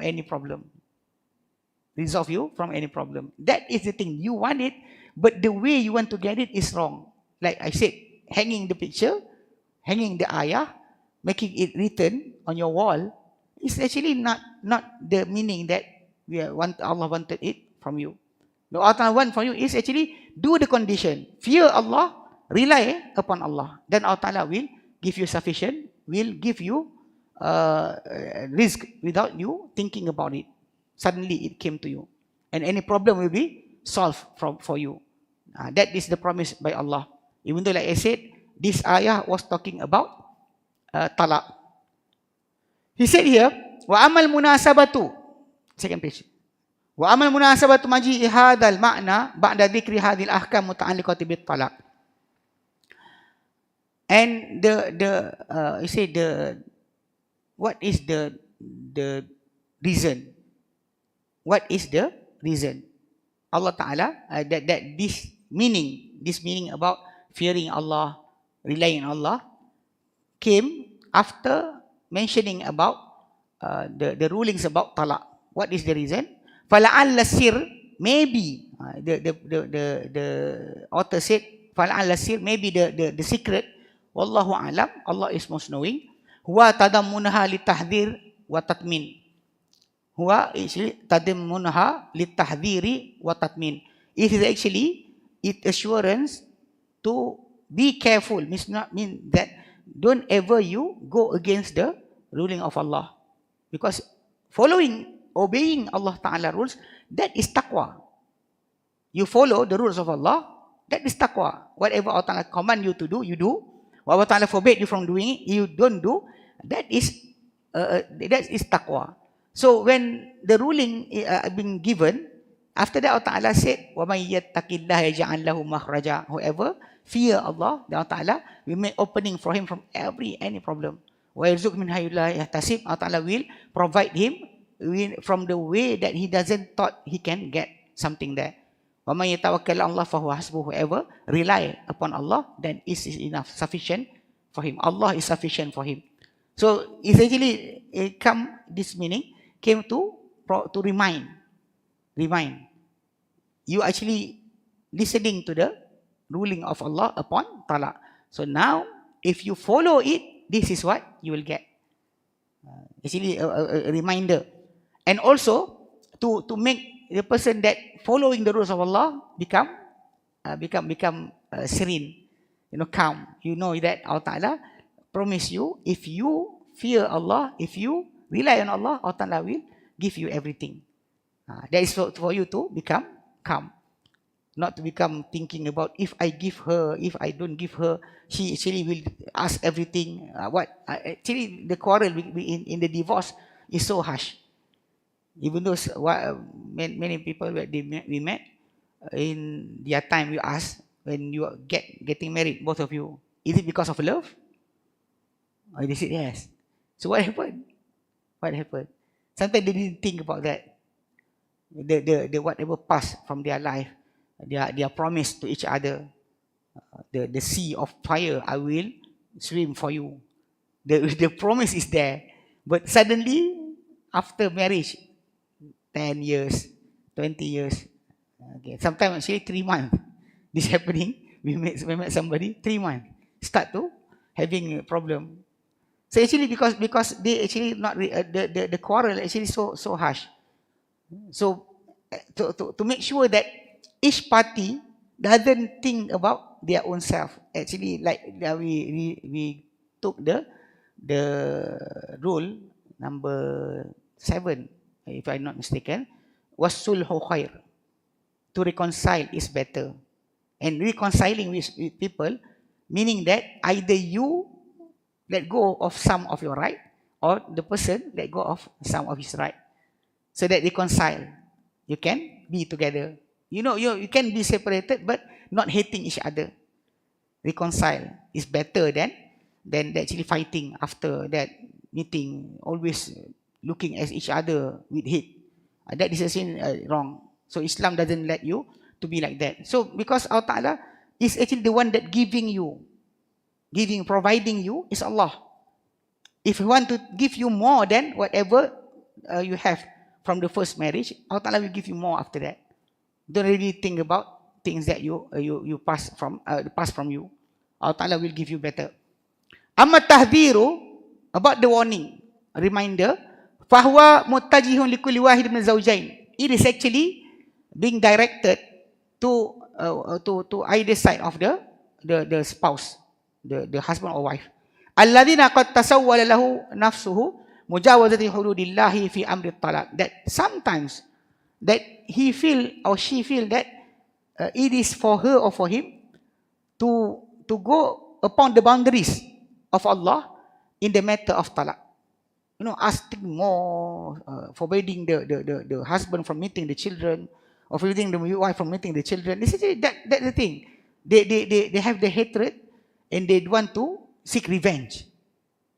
any problem. Resolve you from any problem. That is the thing. You want it, but the way you want to get it is wrong. Like I said, hanging the picture, hanging the ayah, making it written on your wall is actually not the meaning that Allah wanted it from you. The Allah want from you is actually do the condition. Fear Allah, rely upon Allah. Then Allah Ta'ala will give you sufficient, will give you risk without you thinking about it. Suddenly it came to you. And any problem will be solved for you. That is the promise by Allah. Even though, like I said, this ayah was talking about talaq. He said here, wa amal munasabatu. Second page. Wa amal munasabatu maji'i hadzal ma'na ba'da dzikri hadzal ahkam muta'alliqati bit talaq. And you say what is the reason? What is the reason? Allah Ta'ala that this meaning about fearing Allah, relying on Allah came after mentioning about the rulings about talaq. What is the reason? Fala'alla sir, maybe the author said, "Fal'al sir," maybe the secret. Wallahu alam. Allah is most knowing. Huwa tadammunha litahdhir wa tatmin. Huwa actually tadammunha litahdhiri wa tatmin. It is actually assurance to be careful. Means not mean that don't ever you go against the ruling of Allah, because obeying Allah Ta'ala rules, that is taqwa. You follow the rules of Allah, that is taqwa. Whatever Allah Ta'ala command you to do, you do. What Allah Ta'ala forbid you from doing it, you don't do. That is taqwa. So when the ruling being given, after that Allah Ta'ala said, وَمَنْ يَتَّقِ اللَّهَ يَجْعَلْ لَهُ مَخْرَجًا. Whoever fear Allah, Allah Ta'ala will make opening for him from any problem. وَيَرْزُقْ مِنْ حَيْثُ لَا يَحْتَسِبْ. Allah Ta'ala will provide him from the way that he doesn't thought he can get something there. وَمَنْ يَتَوَكَّلْ عَلَى اللَّهِ فَهُوَ حَسْبُهُ. Whoever rely upon Allah, then is enough, sufficient for him. Allah is sufficient for him. So essentially, this meaning came to remind. You actually listening to the ruling of Allah upon talaq. So now, if you follow it, this is what you will get. Actually, a reminder, and also to make the person that following the rules of Allah become serene, calm. You know that Allah Ta'ala promise you, if you fear Allah, if you rely on Allah, Allah Ta'ala will give you everything. That is for you to become calm. Not to become thinking about, if I give her, if I don't give her, she actually will ask everything. Actually, the quarrel in the divorce is so harsh. Even though many people that we met, in their time, we ask, when you are getting married, both of you, is it because of love? Or they said yes. So what happened? Sometimes they didn't think about that. The whatever passed from their life, their promise to each other, the sea of fire, I will swim for you. The promise is there, but suddenly after marriage, 10 years, 20 years, okay, sometimes actually 3 months, this happening. We met somebody 3 months, start to having a problem. So actually because they actually not the quarrel actually so harsh. So to make sure that each party doesn't think about their own self. Actually, like we took the rule number 7, if I'm not mistaken, was sulhu khair. To reconcile is better. And reconciling with people, meaning that either you let go of some of your right, or the person let go of some of his right. So that reconcile. You can be together. You can be separated, but not hating each other. Reconcile is better than actually fighting after that meeting, always looking at each other with hate. That is actually wrong. So Islam doesn't let you to be like that. So because Allah Ta'ala is actually the one that providing you is Allah. If He want to give you more than whatever you have from the first marriage, Allah Ta'ala will give you more after that. Don't really think about things that you pass from you. Allah Ta'ala will give you better. Amma tahdhiru, about the warning, a reminder, fahuwa muttajihun likulli wahid min zawjain. It is actually being directed to either side of the spouse, the husband or wife. Alladhina qad tasawwala lahu nafsuhu mujawazati hududillahi fi amri talaq. That sometimes that he feel or she feel that it is for her or for him to go upon the boundaries of Allah in the matter of talaq. Asking more, forbidding the husband from meeting the children, or forbidding the wife from meeting the children. That's the thing. They have the hatred, and they want to seek revenge.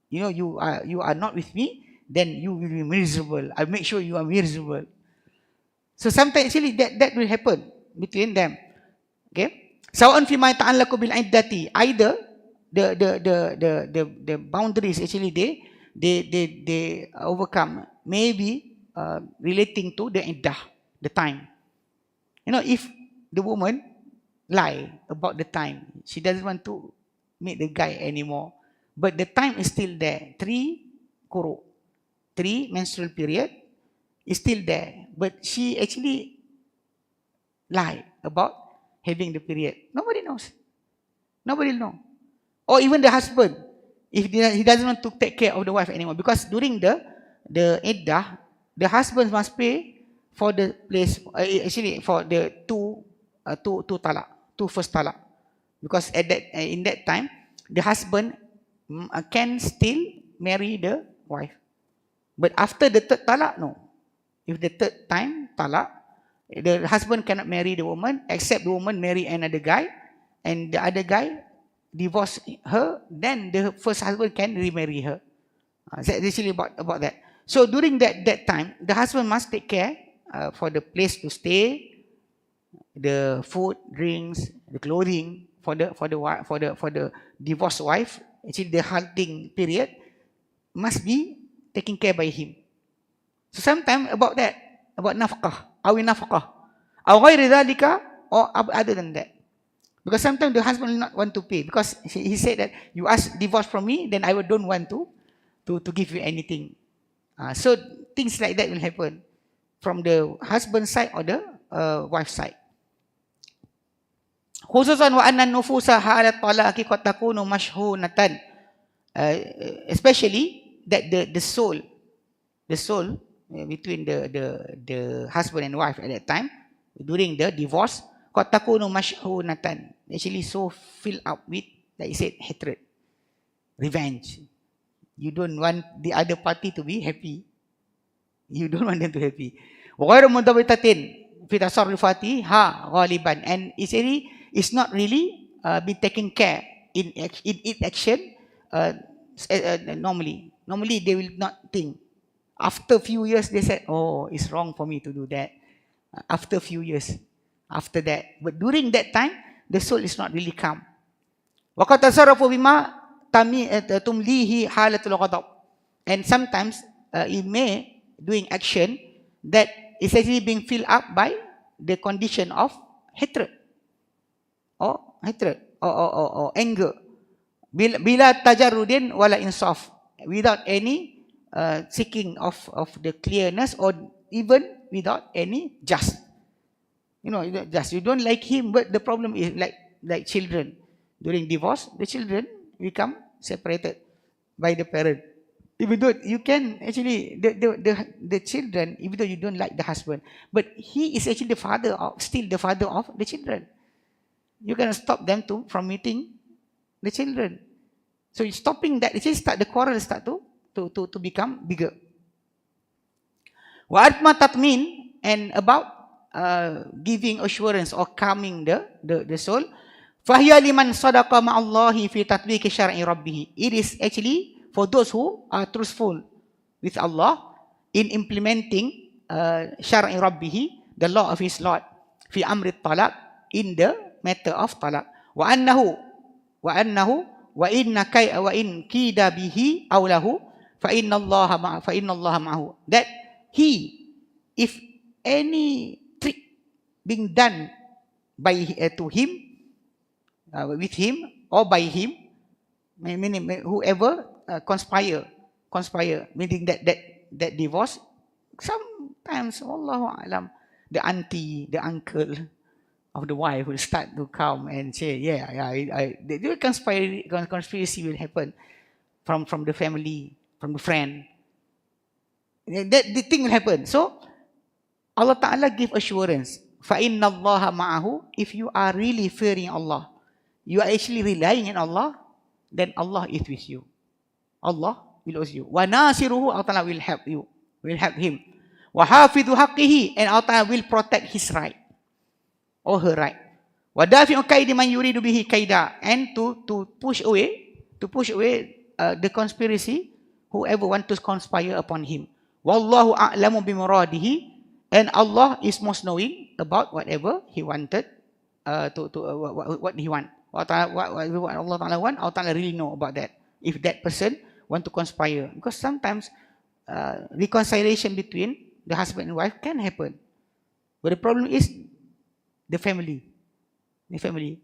You are not with me, then you will be miserable. I make sure you are miserable. So sometimes actually that will happen between them. Okay. Sawa'un fi ma ta'allaqu bil iddati. Either the boundaries actually they overcome, maybe relating to the iddah, the time. If the woman lie about the time. She doesn't want to meet the guy anymore. But the time is still there. 3 quru, 3 menstrual period is still there. But she actually lie about having the period. Nobody knows. Nobody will know. Or even the husband, if he doesn't want to take care of the wife anymore, because during the iddah, the husband must pay for the place, actually for the two talak, 2 first talak, because at that in that time the husband can still marry the wife, but after the 3rd talak, no. If the 3rd time talak, the husband cannot marry the woman except the woman marry another guy, and the other guy divorce her, then the first husband can remarry her. That's actually about that. So during that time, the husband must take care for the place to stay, the food, drinks, the clothing for the divorced wife. Actually, the halting period must be taken care by him. So sometimes about that, about nafqah, aw ghairi dhalika, or other than that. Because sometimes the husband will not want to pay, because he said that you ask divorce from me, then I don't want to give you anything. So things like that will happen from the husband side or the wife side. Khususan wa anna nufusa halat talaqi qad takunu mashhunatan, especially that the soul between the husband and wife at that time during the divorce, qad takunu mashhunatan, actually so filled up with, like you said, hatred, revenge. You don't want the other party to be happy. You don't want them to be happy. Wa ghairu mudawwitatin fi tasarrufatiha ghaliban, and it's not really be taken care in action normally. Normally they will not think. After a few years they said, oh, it's wrong for me to do that. After a few years, after that. But during that time, the soul is not really calm. Wa qad tasarrafu bima tumlihi halatul ghadab, and sometimes it may doing action that is actually being filled up by the condition of hatred or anger, bila tajarrudin wala insaf, without any seeking of the clearness, or even without any just. You know, just you don't like him, but the problem is like children during divorce, the children become separated by the parent. Even though you can actually the children, even though you don't like the husband, but he is actually still the father of the children. You cannot stop them from meeting the children. So stopping that, it start the quarrel start to become bigger. Wa atma tatmin, and about giving assurance or calming the soul. Fahiya liman sadaqa ma'allahi fi tatbiqi syar'i rabbih. It is actually for those who are truthful with Allah in implementing syar'i rabbih, the law of his Lord, fi amri talaq, in the matter of talaq. Wa annahu wa in kida bihi aw lahu fa inna Allah ma'ahu. That he, if any trick being done by to him, with him or by him, meaning whoever conspire, meaning that divorce. Sometimes, Wallahu alam, the auntie, the uncle of the wife will start to come and say, the conspiracy will happen from the family, from the friend. That the thing will happen. So Allah Ta'ala give assurance. فَإِنَّ اللَّهَ مَعَهُ. If you are really fearing Allah, you are actually relying on Allah, then Allah is with you. Allah will with you. وَنَاصِرُهُ, Allah Ta'ala will help you, will help him. وَحَافِظُ حَقِّهِ, and Allah Ta'ala will protect his right or her right. وَدَافِعُ كَيْدِ مَنْ يُرِيدُ بِهِ كَيْدًا, and to push away the conspiracy, whoever want to conspire upon him. وَاللَّهُ أَعْلَمُ بِمُرَادِهِ, and Allah is most knowing about whatever he wanted, what he want. What Allah Ta'ala want, Allah Ta'ala really know about that. If that person want to conspire, because sometimes reconciliation between the husband and wife can happen, but the problem is the family. The family.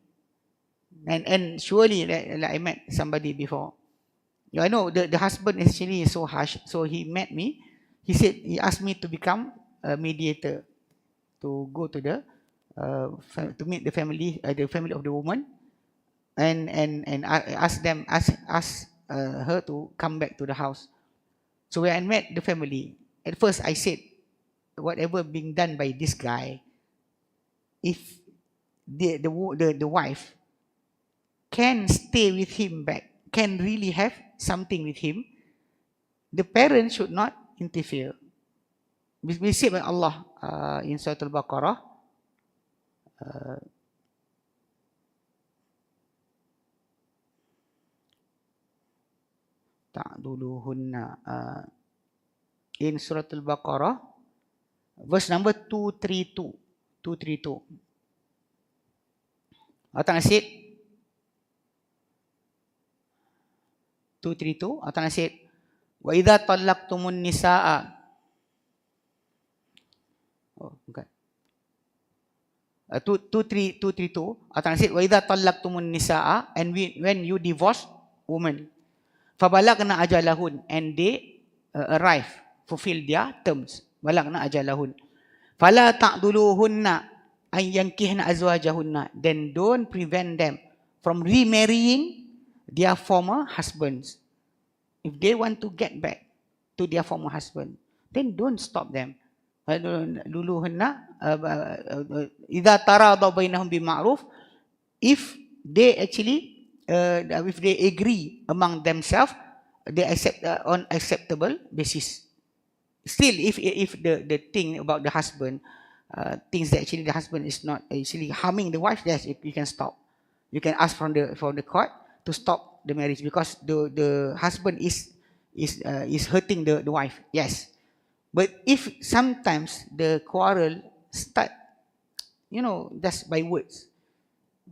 And surely, like I met somebody before. I know the husband actually is so harsh. So he met me. He asked me to become a mediator, to go to the to meet the family of the woman, and ask her to come back to the house. So when I met the family, at first I said, whatever being done by this guy, if the wife can stay with him back, can really have something with him, the parents should not interfere. We say by Allah in Surah Al-Baqarah, in Surah Al-Baqarah, verse number 232. 232. Allah Ta'ala said, 232, Allah Ta'ala said, wa idza talaqtumun nisaa. Oh, bukan. 232, Allah Ta'ala said, wa idza talaqtumun nisaa, and when you divorce women, fabalagna ajalahun, and they arrive, fulfill their terms, balagna ajalahun, fala ta'duluhunna an yankihna azwajahunna, then don't prevent them from remarrying their former husbands. If they want to get back to their former husband, then don't stop them. Luluhunna idza taradaw bainahum bima'ruf, if they actually if they agree among themselves, they accept on acceptable basis. Still, if the thing about the husband, things that actually the husband is not actually harming the wife, yes, you can stop. You can ask from the court to stop the marriage because the husband is hurting the wife. Yes, but if sometimes the quarrel start, just by words,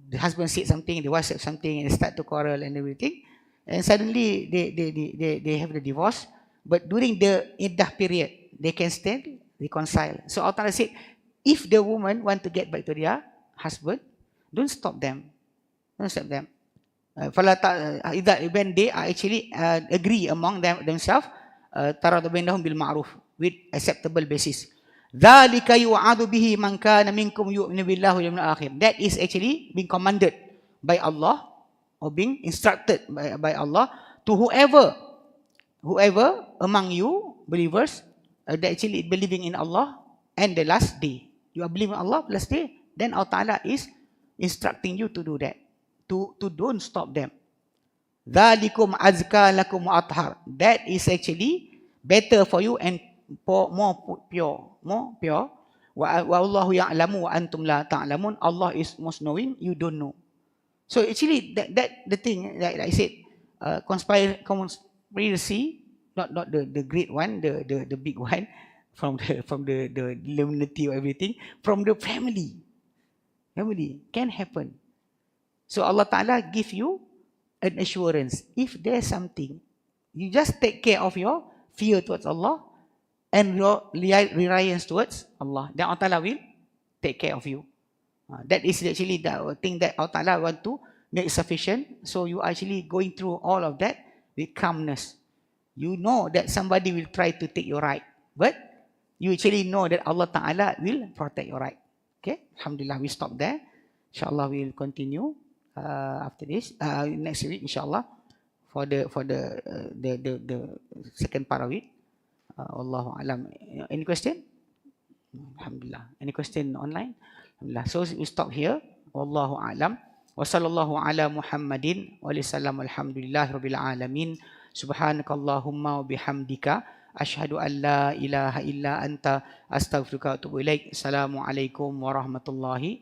the husband said something, the wife said something, and they start to quarrel and everything, and suddenly they have the divorce. But during the iddah period, they can still reconcile. So Allah said, if the woman want to get back to their husband, don't stop them. Don't stop them. When they are actually agree among themselves, taradu bainahum bil ma'ruf, with acceptable basis. Dzalika yu'adu bihi man kana minkum yu'minu billahi wal yawmil akhir. That is actually being commanded by Allah, or being instructed by Allah to whoever among you believers that actually believing in Allah and the last day. You are believing in Allah last day, then Allah Ta'ala is instructing you to do that. To don't stop them. Dzalikum azka lakum wa athhar. That is actually better for you and more pure. Wa Allahu ya'lamu wa antum la ta'lamun. Allah is most knowing, you don't know. So actually that the thing that I said, conspiracy, not the great one, the big one, from the Illuminati or everything, from the family can happen. So Allah Ta'ala give you an assurance. If there's something, you just take care of your fear towards Allah and your reliance towards Allah. Then Allah Ta'ala will take care of you. That is actually the thing that Allah Ta'ala want to make sufficient. So you are actually going through all of that with calmness. You know that somebody will try to take your right, but you actually know that Allah Ta'ala will protect your right. Okay, Alhamdulillah, we stop there. Inshallah, we will continue after this next week, inshallah, for the second part of it. Wallahu alam. Any question? Alhamdulillah. Any question online? Alhamdulillah. So we stop here. Wallahu alam. Wa sallallahu ala Muhammadin wa sallam. Alhamdulillah rabbil alamin. Subhanakallahumma wa bihamdika asyhadu an la ilaha illa anta astaghfiruka wa atubu ilaik. Assalamualaikum warahmatullahi